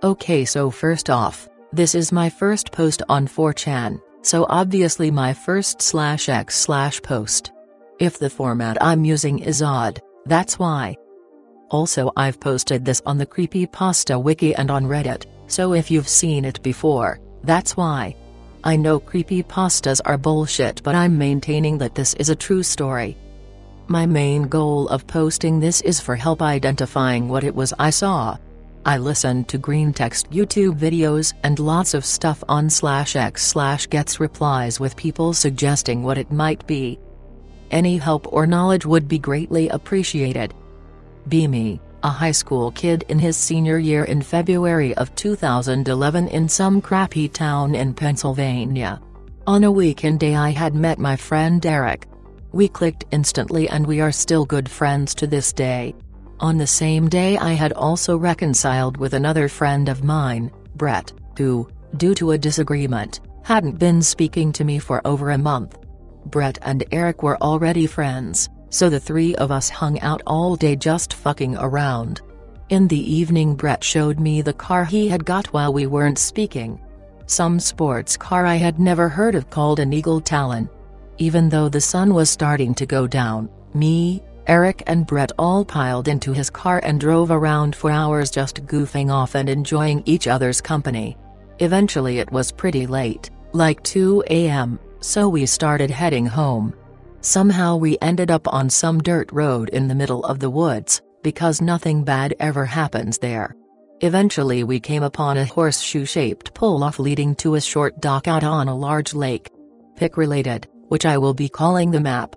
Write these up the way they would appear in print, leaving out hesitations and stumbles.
Okay, so first off, this is my first post on 4chan, so obviously my first /x/ post. If the format I'm using is odd, that's why. Also, I've posted this on the Creepypasta wiki and on Reddit, so if you've seen it before, that's why. I know creepypastas are bullshit, but I'm maintaining that this is a true story. My main goal of posting this is for help identifying what it was I saw. I listened to green text YouTube videos and lots of stuff on /x/ gets replies with people suggesting what it might be. Any help or knowledge would be greatly appreciated. Be me, a high school kid in his senior year in February of 2011 in some crappy town in Pennsylvania. On a weekend day I had met my friend Eric. We clicked instantly and we are still good friends to this day. On the same day I had also reconciled with another friend of mine, Brett, who, due to a disagreement, hadn't been speaking to me for over a month. Brett and Eric were already friends, so the three of us hung out all day just fucking around. In the evening Brett showed me the car he had got while we weren't speaking. Some sports car I had never heard of called an Eagle Talon. Even though the sun was starting to go down, me, Eric and Brett all piled into his car and drove around for hours just goofing off and enjoying each other's company. Eventually it was pretty late, like 2 a.m., so we started heading home. Somehow we ended up on some dirt road in the middle of the woods, because nothing bad ever happens there. Eventually we came upon a horseshoe-shaped pull-off leading to a short dock out on a large lake. Pic-related, which I will be calling the map.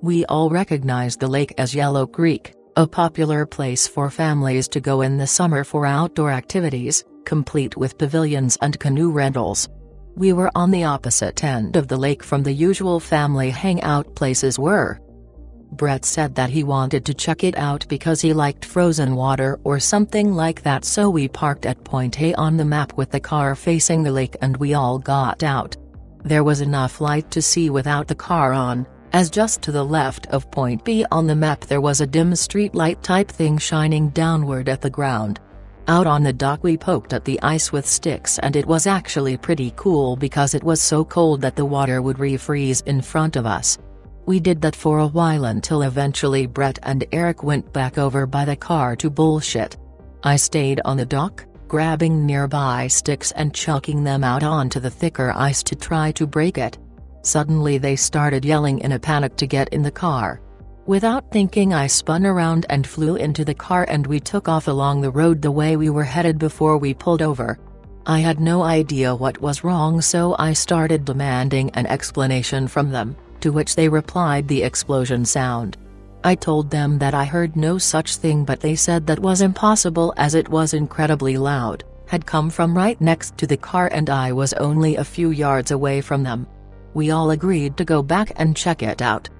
We all recognized the lake as Yellow Creek, a popular place for families to go in the summer for outdoor activities, complete with pavilions and canoe rentals. We were on the opposite end of the lake from the usual family hangout places were. Brett said that he wanted to check it out because he liked frozen water or something like that, so we parked at point A on the map with the car facing the lake and we all got out. There was enough light to see without the car on, as just to the left of point B on the map there was a dim street light type thing shining downward at the ground. Out on the dock we poked at the ice with sticks and it was actually pretty cool because it was so cold that the water would refreeze in front of us. We did that for a while until eventually Brett and Eric went back over by the car to bullshit. I stayed on the dock, grabbing nearby sticks and chucking them out onto the thicker ice to try to break it. Suddenly they started yelling in a panic to get in the car. Without thinking I spun around and flew into the car and we took off along the road the way we were headed before we pulled over. I had no idea what was wrong, so I started demanding an explanation from them, to which they replied the explosion sound. I told them that I heard no such thing, but they said that was impossible as it was incredibly loud, had come from right next to the car and I was only a few yards away from them. We all agreed to go back and check it out.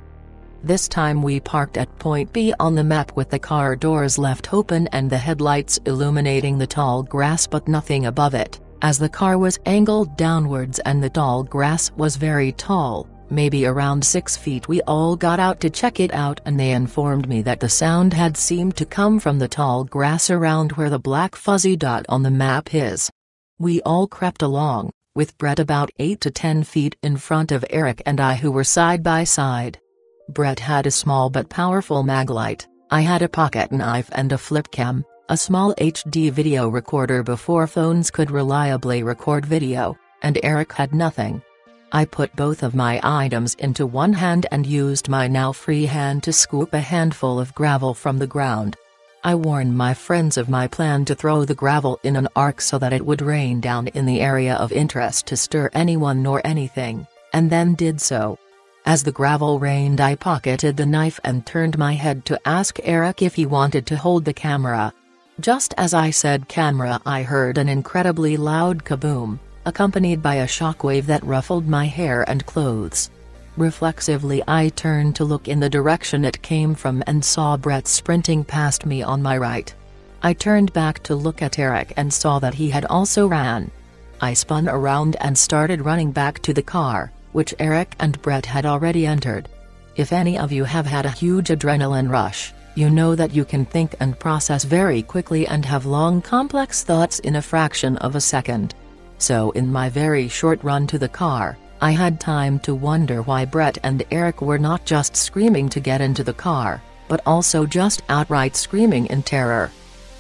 This time we parked at point B on the map with the car doors left open and the headlights illuminating the tall grass but nothing above it, as the car was angled downwards and the tall grass was very tall, maybe around 6 feet. We all got out to check it out and they informed me that the sound had seemed to come from the tall grass around where the black fuzzy dot on the map is. We all crept along, with Brett about 8 to 10 feet in front of Eric and I, who were side by side. Brett had a small but powerful maglite, I had a pocket knife and a flip cam, a small HD video recorder before phones could reliably record video, and Eric had nothing. I put both of my items into one hand and used my now free hand to scoop a handful of gravel from the ground. I warned my friends of my plan to throw the gravel in an arc so that it would rain down in the area of interest to stir anyone nor anything, and then did so. As the gravel rained, I pocketed the knife and turned my head to ask Eric if he wanted to hold the camera. Just as I said camera, I heard an incredibly loud kaboom, accompanied by a shockwave that ruffled my hair and clothes. Reflexively I turned to look in the direction it came from and saw Brett sprinting past me on my right. I turned back to look at Eric and saw that he had also ran. I spun around and started running back to the car, which Eric and Brett had already entered. If any of you have had a huge adrenaline rush, You know that you can think and process very quickly and have long complex thoughts in a fraction of a second. So in my very short run to the car, I had time to wonder why Brett and Eric were not just screaming to get into the car, but also just outright screaming in terror.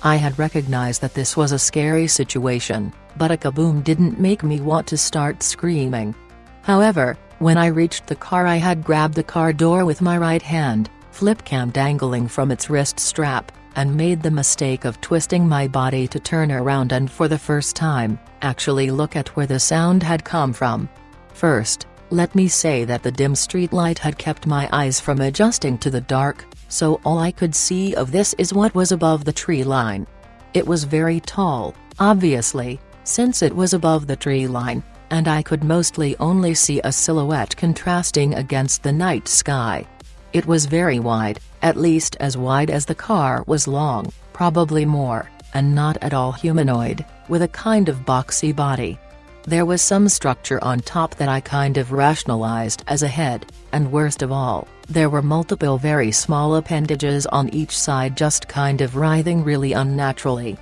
I had recognized that this was a scary situation, but a kaboom didn't make me want to start screaming. However, when I reached the car, I had grabbed the car door with my right hand, flip cam dangling from its wrist strap, and made the mistake of twisting my body to turn around and for the first time, actually look at where the sound had come from. First, let me say that the dim street light had kept my eyes from adjusting to the dark, so all I could see of this is what was above the tree line. It was very tall, obviously, since it was above the tree line, and I could mostly only see a silhouette contrasting against the night sky. It was very wide, at least as wide as the car was long, probably more, and not at all humanoid, with a kind of boxy body. There was some structure on top that I kind of rationalized as a head, and worst of all, there were multiple very small appendages on each side just kind of writhing really unnaturally.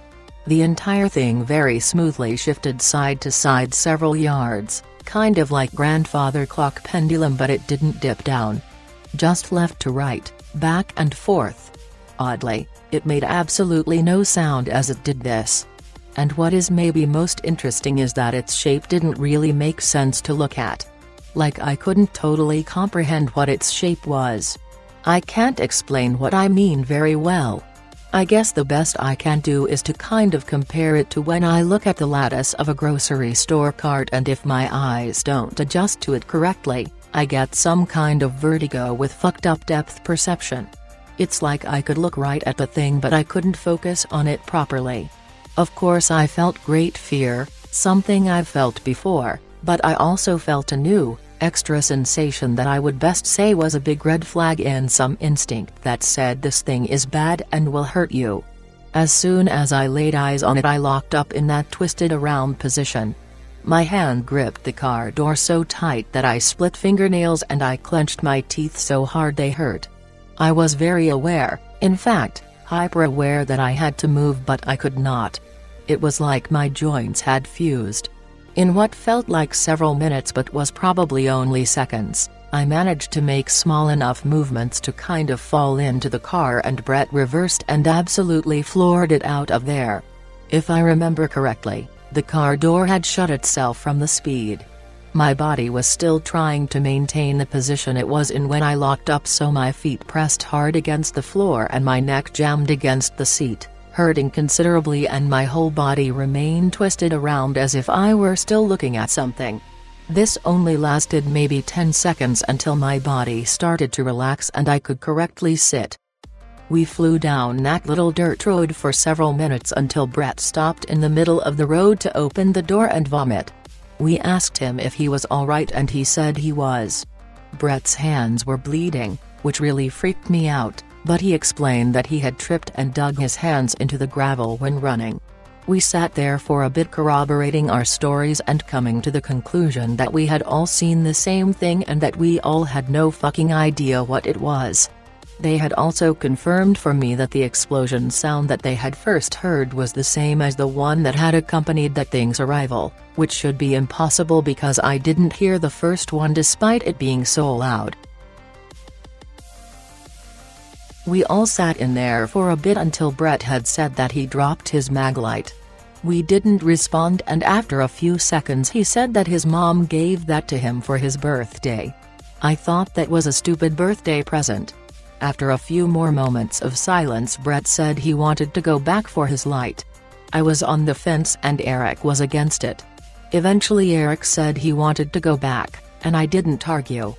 The entire thing very smoothly shifted side to side several yards, kind of like grandfather clock pendulum, but it didn't dip down. Just left to right, back and forth. Oddly, it made absolutely no sound as it did this. And what is maybe most interesting is that its shape didn't really make sense to look at. Like I couldn't totally comprehend what its shape was. I can't explain what I mean very well. I guess the best I can do is to kind of compare it to when I look at the lattice of a grocery store cart, and if my eyes don't adjust to it correctly, I get some kind of vertigo with fucked up depth perception. It's like I could look right at the thing but I couldn't focus on it properly. Of course I felt great fear, something I've felt before, but I also felt a new, extra sensation that I would best say was a big red flag in some instinct that said this thing is bad and will hurt you. As soon as I laid eyes on it, I locked up in that twisted around position. My hand gripped the car door so tight that I split fingernails and I clenched my teeth so hard they hurt. I was very aware, in fact, hyper-aware that I had to move but I could not. It was like my joints had fused. In what felt like several minutes but was probably only seconds, I managed to make small enough movements to kind of fall into the car, and Brett reversed and absolutely floored it out of there. If I remember correctly, the car door had shut itself from the speed. My body was still trying to maintain the position it was in when I locked up, so my feet pressed hard against the floor and my neck jammed against the seat, hurting considerably, and my whole body remained twisted around as if I were still looking at something. This only lasted maybe 10 seconds until my body started to relax and I could correctly sit. We flew down that little dirt road for several minutes until Brett stopped in the middle of the road to open the door and vomit. We asked him if he was alright and he said he was. Brett's hands were bleeding, which really freaked me out, but he explained that he had tripped and dug his hands into the gravel when running. We sat there for a bit corroborating our stories and coming to the conclusion that we had all seen the same thing and that we all had no fucking idea what it was. They had also confirmed for me that the explosion sound that they had first heard was the same as the one that had accompanied that thing's arrival, which should be impossible because I didn't hear the first one despite it being so loud. We all sat in there for a bit until Brett had said that he dropped his maglite. We didn't respond, and after a few seconds he said that his mom gave that to him for his birthday. I thought that was a stupid birthday present. After a few more moments of silence, Brett said he wanted to go back for his light. I was on the fence and Eric was against it. Eventually Eric said he wanted to go back, and I didn't argue.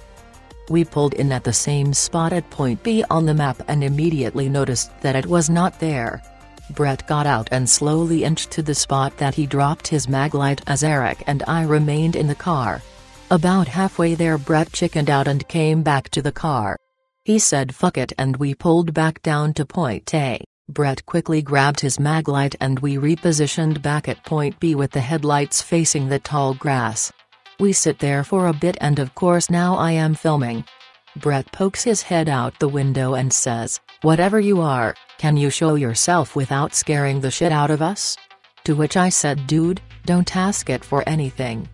We pulled in at the same spot at point B on the map and immediately noticed that it was not there. Brett got out and slowly inched to the spot that he dropped his maglite as Eric and I remained in the car. About halfway there Brett chickened out and came back to the car. He said fuck it and we pulled back down to point A. Brett quickly grabbed his maglite and we repositioned back at point B with the headlights facing the tall grass. We sit there for a bit and of course now I am filming. Brett pokes his head out the window and says, "Whatever you are, can you show yourself without scaring the shit out of us?" To which I said, "Dude, don't ask it for anything."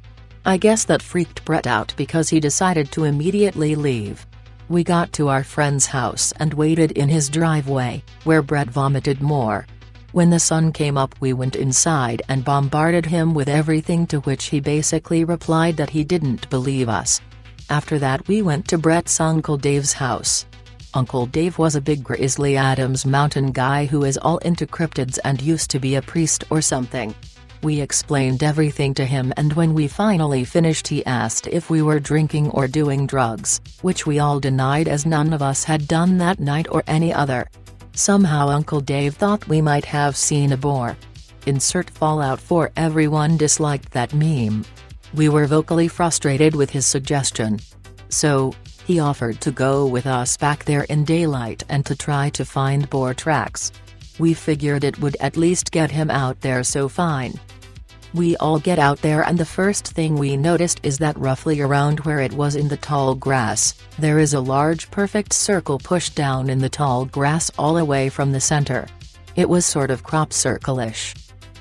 I guess that freaked Brett out because he decided to immediately leave. We got to our friend's house and waited in his driveway, where Brett vomited more. When the sun came up we went inside and bombarded him with everything, to which he basically replied that he didn't believe us. After that we went to Brett's Uncle Dave's house. Uncle Dave was a big Grizzly Adams Mountain guy who is all into cryptids and used to be a priest or something. We explained everything to him, and when we finally finished he asked if we were drinking or doing drugs, which we all denied as none of us had done that night or any other. Somehow Uncle Dave thought we might have seen a boar. Insert Fallout 4. Everyone disliked that meme. We were vocally frustrated with his suggestion. So, he offered to go with us back there in daylight and to try to find boar tracks. We figured it would at least get him out there, so fine. We all get out there, and the first thing we noticed is that roughly around where it was in the tall grass, there is a large perfect circle pushed down in the tall grass all away from the center. It was sort of crop circle-ish.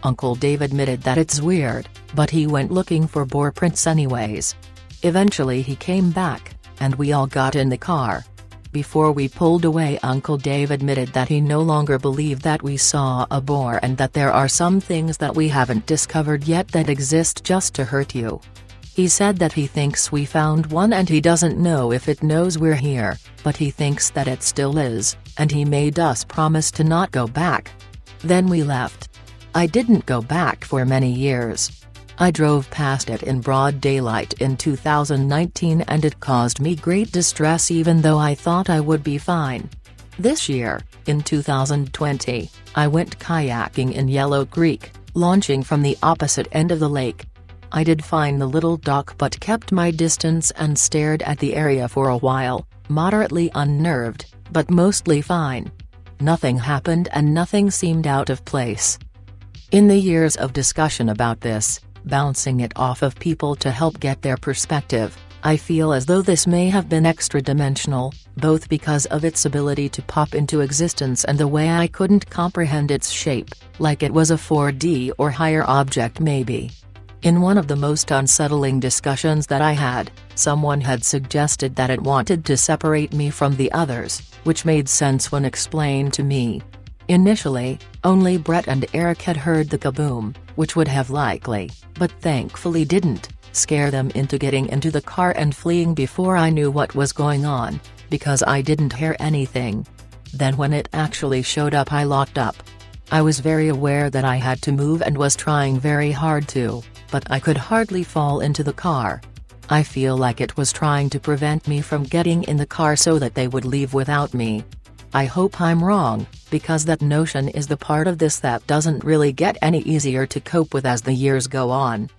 Uncle Dave admitted that it's weird, but he went looking for boar prints anyways. Eventually he came back, and we all got in the car. Before we pulled away, Uncle Dave admitted that he no longer believed that we saw a boar, and that there are some things that we haven't discovered yet that exist just to hurt you. He said that he thinks we found one and he doesn't know if it knows we're here, but he thinks that it still is, and he made us promise to not go back. Then we left. I didn't go back for many years. I drove past it in broad daylight in 2019 and it caused me great distress, even though I thought I would be fine. This year, in 2020, I went kayaking in Yellow Creek, launching from the opposite end of the lake. I did find the little dock but kept my distance and stared at the area for a while, moderately unnerved, but mostly fine. Nothing happened and nothing seemed out of place. In the years of discussion about this, bouncing it off of people to help get their perspective, I feel as though this may have been extra-dimensional, both because of its ability to pop into existence and the way I couldn't comprehend its shape, like it was a 4D or higher object maybe. In one of the most unsettling discussions that I had, someone had suggested that it wanted to separate me from the others, which made sense when explained to me. Initially, only Brett and Eric had heard the kaboom, which would have likely, but thankfully didn't, scare them into getting into the car and fleeing before I knew what was going on, because I didn't hear anything. Then when it actually showed up I locked up. I was very aware that I had to move and was trying very hard to, but I could hardly fall into the car. I feel like it was trying to prevent me from getting in the car so that they would leave without me. I hope I'm wrong, because that notion is the part of this that doesn't really get any easier to cope with as the years go on.